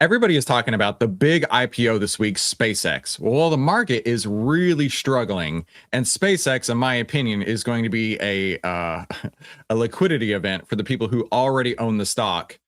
Everybody is talking about the big IPO this week, SpaceX. Well, the market is really struggling, and SpaceX, in my opinion, is going to be a liquidity event for the people who already own the stock.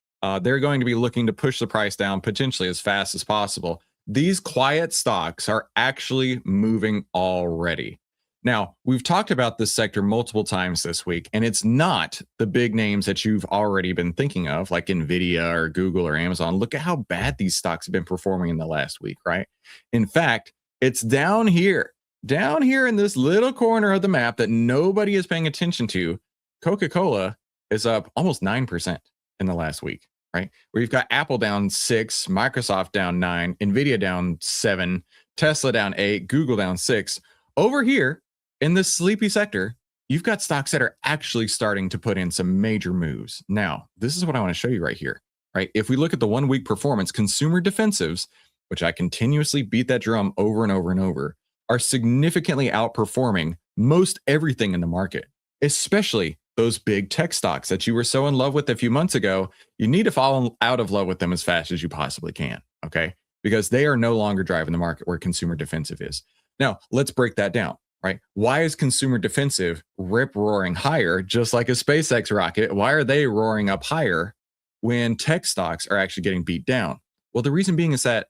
They're going to be looking to push the price down potentially as fast as possible. These quiet stocks are actually moving already. Now, we've talked about this sector multiple times this week, and it's not the big names that you've already been thinking of, like Nvidia or Google or Amazon. Look at how bad these stocks have been performing in the last week, right? In fact, it's down here in this little corner of the map that nobody is paying attention to. Coca-Cola is up almost 9% in the last week, right? Where you've got Apple down 6, Microsoft down 9, Nvidia down 7, Tesla down 8, Google down 6. Over here, in this sleepy sector, you've got stocks that are actually starting to put in some major moves. Now, this is what I want to show you right here, right? If we look at the 1 week performance, consumer defensives, which I continuously beat that drum over and over and over, are significantly outperforming most everything in the market, especially those big tech stocks that you were so in love with a few months ago. You need to fall out of love with them as fast as you possibly can, okay? Because they are no longer driving the market where consumer defensive is. Now, let's break that down. Right? Why is consumer defensive rip roaring higher, just like a SpaceX rocket? Why are they roaring up higher when tech stocks are actually getting beat down? Well, the reason being is that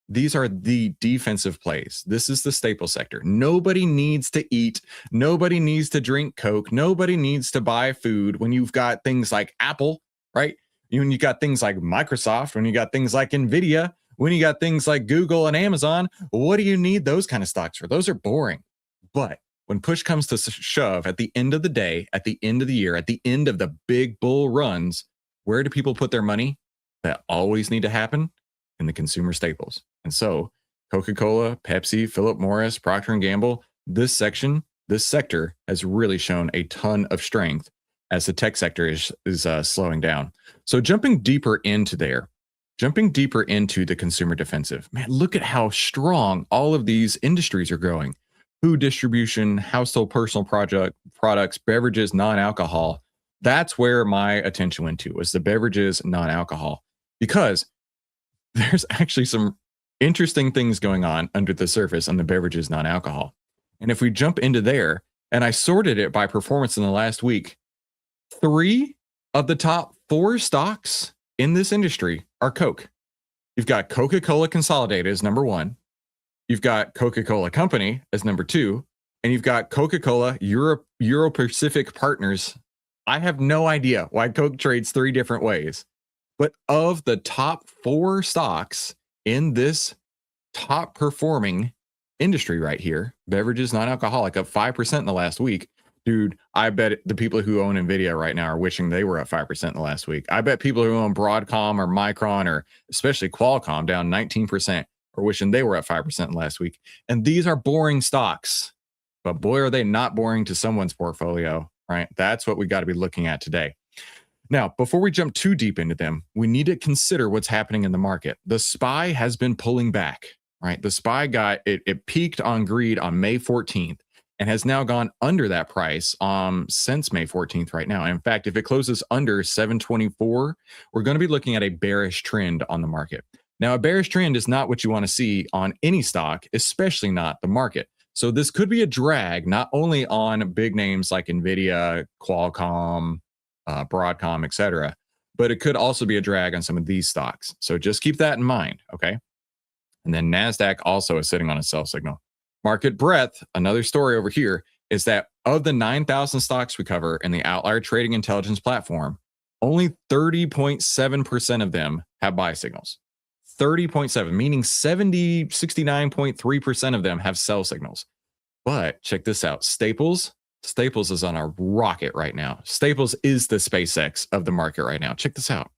these are the defensive plays. This is the staple sector. Nobody needs to eat. Nobody needs to drink Coke. Nobody needs to buy food when you've got things like Apple, right? When you got things like Microsoft, when you got things like Nvidia, when you got things like Google and Amazon. What do you need those kind of stocks for? Those are boring. But when push comes to shove at the end of the day, at the end of the year, at the end of the big bull runs, where do people put their money? That always need to happen in the consumer staples. And so Coca-Cola, Pepsi, Philip Morris, Procter & Gamble, this sector has really shown a ton of strength as the tech sector is slowing down. So jumping deeper into the consumer defensive, man, look at how strong all of these industries are growing. Food distribution, household personal products, beverages, non-alcohol. That's where my attention went to, was the beverages, non-alcohol, because there's actually some interesting things going on under the surface on the beverages, non-alcohol. And if we jump into there, and I sorted it by performance in the last week, 3 of the top 4 stocks in this industry are Coke. You've got Coca-Cola Consolidated as number 1. You've got Coca-Cola Company as number 2, and you've got Coca-Cola Euro-Pacific Partners. I have no idea why Coke trades 3 different ways, but of the top 4 stocks in this top performing industry right here, beverages, non-alcoholic, up 5% in the last week. Dude, I bet the people who own Nvidia right now are wishing they were up 5% in the last week. I bet people who own Broadcom or Micron or especially Qualcomm down 19%. Or wishing they were at 5% last week. And these are boring stocks, but boy, are they not boring to someone's portfolio, right? That's what we got to be looking at today. Now, before we jump too deep into them, we need to consider what's happening in the market. The SPY has been pulling back, right? The SPY it peaked on greed on May 14th and has now gone under that price since May 14th right now. And in fact, if it closes under 724, we're going to be looking at a bearish trend on the market. Now, a bearish trend is not what you want to see on any stock, especially not the market. So this could be a drag not only on big names like Nvidia, Qualcomm, Broadcom, etc., but it could also be a drag on some of these stocks. So just keep that in mind, okay? And then NASDAQ also is sitting on a sell signal. Market breadth, another story over here, is that of the 9,000 stocks we cover in the OVTLYR Trading Intelligence platform, only 30.7% of them have buy signals. 30.7, meaning 69.3% of them have sell signals. But check this out. Staples is on a rocket right now. Staples is the SpaceX of the market right now. Check this out.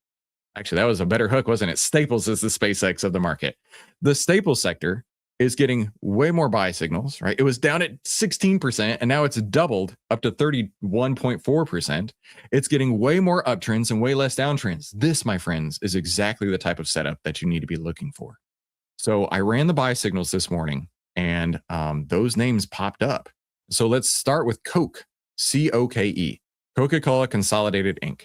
Actually, that was a better hook, wasn't it? Staples is the SpaceX of the market. The Staples sector is getting way more buy signals, right? It was down at 16%, and now it's doubled up to 31.4%. It's getting way more uptrends and way less downtrends. This, my friends, is exactly the type of setup that you need to be looking for. So I ran the buy signals this morning, and those names popped up. So let's start with Coke, C-O-K-E, Coca-Cola Consolidated Inc.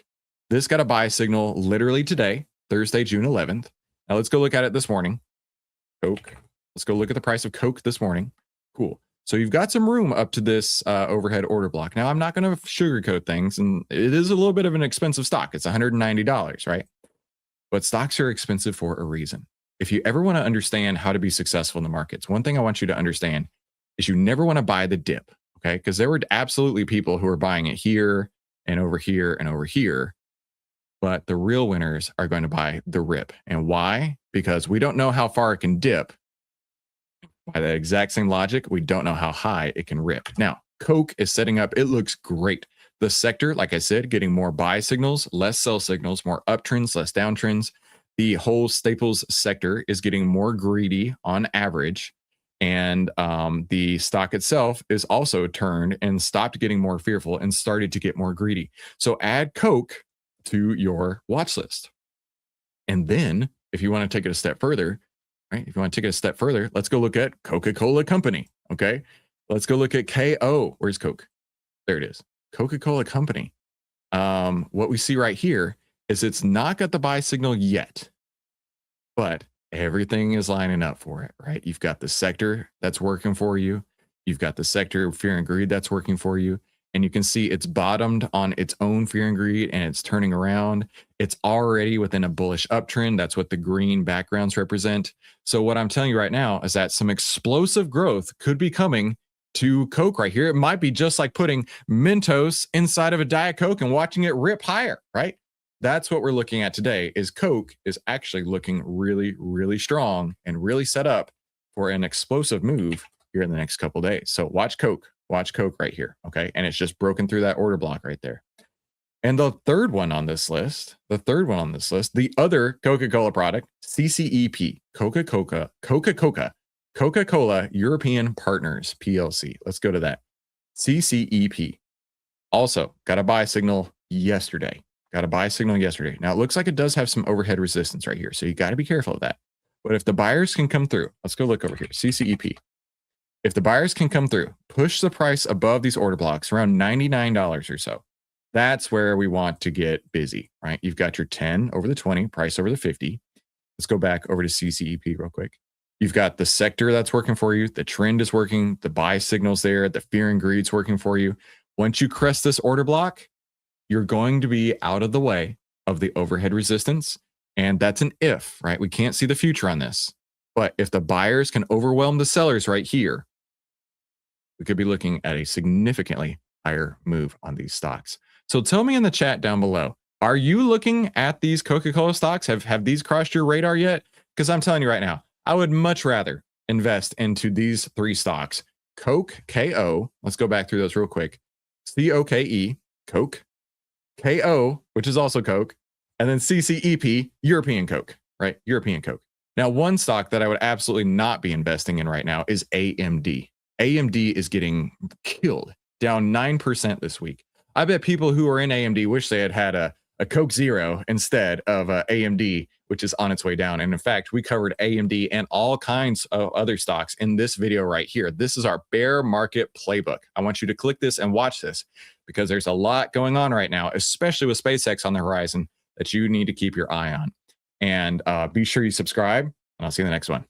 This got a buy signal literally today, Thursday, June 11th. Now let's go look at it this morning. Coke. Let's go look at the price of Coke this morning. Cool. So you've got some room up to this overhead order block. Now I'm not going to sugarcoat things, and it is a little bit of an expensive stock. It's $190, right? But stocks are expensive for a reason. If you ever want to understand how to be successful in the markets, one thing I want you to understand is you never want to buy the dip, okay? Because there were absolutely people who are buying it here and over here and over here. But the real winners are going to buy the rip. And why? Because we don't know how far it can dip. By the exact same logic, we don't know how high it can rip. Now, Coke is setting up. It looks great. The sector, like I said, getting more buy signals, less sell signals, more uptrends, less downtrends. The whole staples sector is getting more greedy on average. And the stock itself is also turned and stopped getting more fearful and started to get more greedy. So add Coke to your watch list. And then if you want to take it a step further, right? If you want to take it a step further, let's go look at Coca-Cola Company. Okay. Let's go look at KO. Where's Coke? There it is. Coca-Cola Company. What we see right here is it's not got the buy signal yet, but everything is lining up for it, right? You've got the sector that's working for you. You've got the sector of fear and greed that's working for you. And you can see it's bottomed on its own fear and greed, and it's turning around. It's already within a bullish uptrend. That's what the green backgrounds represent. So what I'm telling you right now is that some explosive growth could be coming to Coke right here. It might be just like putting Mentos inside of a Diet Coke and watching it rip higher, right? That's what we're looking at today. Is Coke is actually looking really, really strong and really set up for an explosive move here in the next couple of days. So watch Coke right here. Okay. And it's just broken through that order block right there. And the third one on this list, the other Coca-Cola product, CCEP, Coca-Cola European Partners PLC. Let's go to that. CCEP also got a buy signal yesterday. Now it looks like it does have some overhead resistance right here. So you got to be careful of that. But if the buyers can come through, let's go look over here. CCEP. If the buyers can come through, push the price above these order blocks around $99 or so. That's where we want to get busy, right? You've got your 10 over the 20, price over the 50. Let's go back over to CCEP real quick. You've got the sector that's working for you. The trend is working. The buy signals there. The fear and greed's working for you. Once you crest this order block, you're going to be out of the way of the overhead resistance. And that's an if, right? We can't see the future on this. But if the buyers can overwhelm the sellers right here, we could be looking at a significantly higher move on these stocks. So tell me in the chat down below, are you looking at these Coca-Cola stocks? Have these crossed your radar yet? Because I'm telling you right now, I would much rather invest into these three stocks. Coke, KO. Let's go back through those real quick. COKE, Coke. KO, which is also Coke. And then CCEP, European Coke, right? European Coke. Now, one stock that I would absolutely not be investing in right now is AMD. AMD is getting killed, down 9% this week. I bet people who are in AMD wish they had a Coke Zero instead of AMD, which is on its way down. And in fact, we covered AMD and all kinds of other stocks in this video right here. This is our bear market playbook. I want you to click this and watch this because there's a lot going on right now, especially with SpaceX on the horizon, that you need to keep your eye on. And be sure you subscribe, and I'll see you in the next one.